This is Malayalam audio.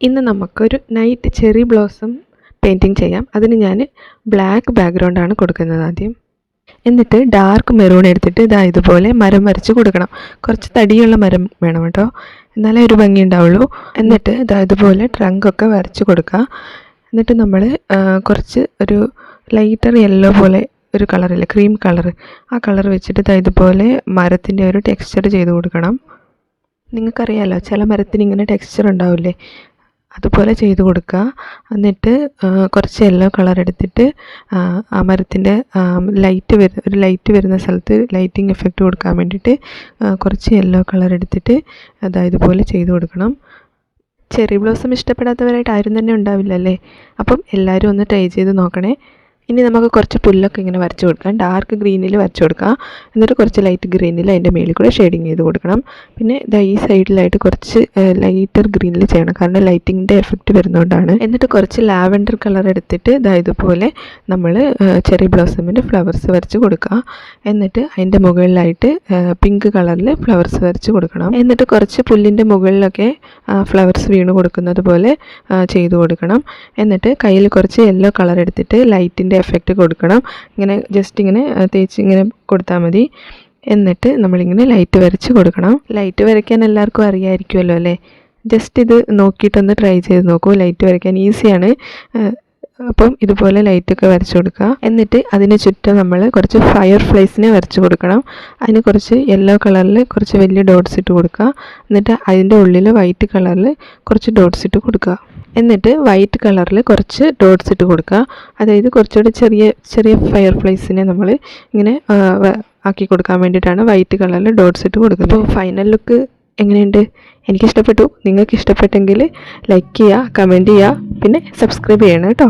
ഇന്ന് നമുക്കൊരു നൈറ്റ് ചെറി ബ്ലോസം പെയിൻറ്റിങ് ചെയ്യാം. അതിന് ഞാൻ ബ്ലാക്ക് ബാക്ക്ഗ്രൗണ്ടാണ് കൊടുക്കുന്നത് ആദ്യം. എന്നിട്ട് ഡാർക്ക് മെറൂൺ എടുത്തിട്ട് ഇതുപോലെ മരം വരച്ച് കൊടുക്കണം. കുറച്ച് തടിയുള്ള മരം വേണം കേട്ടോ, എന്നാലേ ഒരു ഭംഗി ഉണ്ടാവുള്ളൂ. എന്നിട്ട് ഇതുപോലെ ട്രങ്കൊക്കെ വരച്ച് കൊടുക്കുക. എന്നിട്ട് നമ്മൾ കുറച്ച് ഒരു ലൈറ്റർ യെല്ലോ പോലെ ഒരു കളറില്ല, ക്രീം കളർ, ആ കളർ വെച്ചിട്ട് ഇതുപോലെ മരത്തിൻ്റെ ഒരു ടെക്സ്ചർ ചെയ്ത് കൊടുക്കണം. നിങ്ങൾക്കറിയാമല്ലോ, ചില മരത്തിന് ഇങ്ങനെ ടെക്സ്ചർ ഉണ്ടാവില്ലേ, അതുപോലെ ചെയ്ത് കൊടുക്കുക. എന്നിട്ട് കുറച്ച് യെല്ലോ കളർ എടുത്തിട്ട് ആ മരത്തിൻ്റെ ലൈറ്റ് വരുന്ന സ്ഥലത്ത് ലൈറ്റിംഗ് എഫക്റ്റ് കൊടുക്കാൻ വേണ്ടിയിട്ട് കുറച്ച് യെല്ലോ കളർ എടുത്തിട്ട് ഇതുപോലെ ചെയ്ത് കൊടുക്കണം. ചെറി ബ്ലോസം ഇഷ്ടപ്പെടാത്തവരായിട്ട് ആരും തന്നെ ഉണ്ടാവില്ലല്ലേ. അപ്പം എല്ലാവരും ഒന്ന് ട്രൈ ചെയ്ത് നോക്കണേ. ഇനി നമുക്ക് കുറച്ച് പുല്ലൊക്കെ ഇങ്ങനെ വരച്ച് കൊടുക്കാം. ഡാർക്ക് ഗ്രീനിൽ വരച്ച് കൊടുക്കാം. എന്നിട്ട് കുറച്ച് ലൈറ്റ് ഗ്രീനിൽ അതിൻ്റെ മേളിൽ കൂടെ ഷെയ്ഡിങ് ചെയ്ത് കൊടുക്കണം. പിന്നെ ഈ സൈഡിലായിട്ട് കുറച്ച് ലൈറ്റർ ഗ്രീനിൽ ചെയ്യണം, കാരണം ലൈറ്റിങ്ങിൻ്റെ എഫക്റ്റ് വരുന്നതുകൊണ്ടാണ്. എന്നിട്ട് കുറച്ച് ലാവൻഡർ കളർ എടുത്തിട്ട് ഇതുപോലെ നമ്മൾ ചെറി ബ്ലോസമിൻ്റെ ഫ്ലവേഴ്സ് വരച്ച് കൊടുക്കുക. എന്നിട്ട് അതിൻ്റെ മുകളിലായിട്ട് പിങ്ക് കളറിൽ ഫ്ലവേഴ്സ് വരച്ച് കൊടുക്കണം. എന്നിട്ട് കുറച്ച് പുല്ലിൻ്റെ മുകളിലൊക്കെ ഫ്ലവേഴ്സ് വീണ് കൊടുക്കുന്നത് പോലെ ചെയ്ത് കൊടുക്കണം. എന്നിട്ട് കയ്യിൽ കുറച്ച് യെല്ലോ കളർ എടുത്തിട്ട് ലൈറ്റിൻ്റെ എഫക്റ്റ് കൊടുക്കണം. ഇങ്ങനെ ജസ്റ്റ് ഇങ്ങനെ തേച്ച് ഇങ്ങനെ കൊടുത്താൽ മതി. എന്നിട്ട് നമ്മളിങ്ങനെ ലൈറ്റ് വരച്ച് കൊടുക്കണം. ലൈറ്റ് വരയ്ക്കാൻ എല്ലാവർക്കും അറിയാമായിരിക്കുമല്ലോ അല്ലേ. ജസ്റ്റ് ഇത് നോക്കിയിട്ടൊന്ന് ട്രൈ ചെയ്ത് നോക്കൂ. ലൈറ്റ് വരയ്ക്കാൻ ഈസിയാണ്. അപ്പം ഇതുപോലെ ലൈറ്റൊക്കെ വരച്ച് കൊടുക്കുക. എന്നിട്ട് അതിന് ചുറ്റും നമ്മൾ കുറച്ച് ഫയർ ഫ്ലൈസിനെ വരച്ച് കൊടുക്കണം. അതിന് കുറച്ച് യെല്ലോ കളറിൽ കുറച്ച് വലിയ ഡോട്ട്സ് ഇട്ട് കൊടുക്കുക. എന്നിട്ട് അതിൻ്റെ ഉള്ളിൽ വൈറ്റ് കളറിൽ കുറച്ച് ഡോട്ട്സ് ഇട്ട് കൊടുക്കുക. എന്നിട്ട് വൈറ്റ് കളറിൽ കുറച്ച് ഡോട്ട്സ് ഇട്ട് കൊടുക്കുക. അതായത് കുറച്ചുകൂടി ചെറിയ ഫയർ ഫ്ലൈസിനെ നമ്മൾ ഇങ്ങനെ ആക്കി കൊടുക്കാൻ വേണ്ടിയിട്ടാണ് വൈറ്റ് കളറിൽ ഡോട്ട്സ് ഇട്ട് കൊടുക്കുന്നത്. അപ്പോൾ ഫൈനൽ ലുക്ക് എങ്ങനെയുണ്ട്? എനിക്കിഷ്ടപ്പെട്ടു. നിങ്ങൾക്ക് ഇഷ്ടപ്പെട്ടെങ്കിൽ ലൈക്ക് ചെയ്യുക, കമൻറ്റ് ചെയ്യുക, പിന്നെ സബ്സ്ക്രൈബ് ചെയ്യണം കേട്ടോ.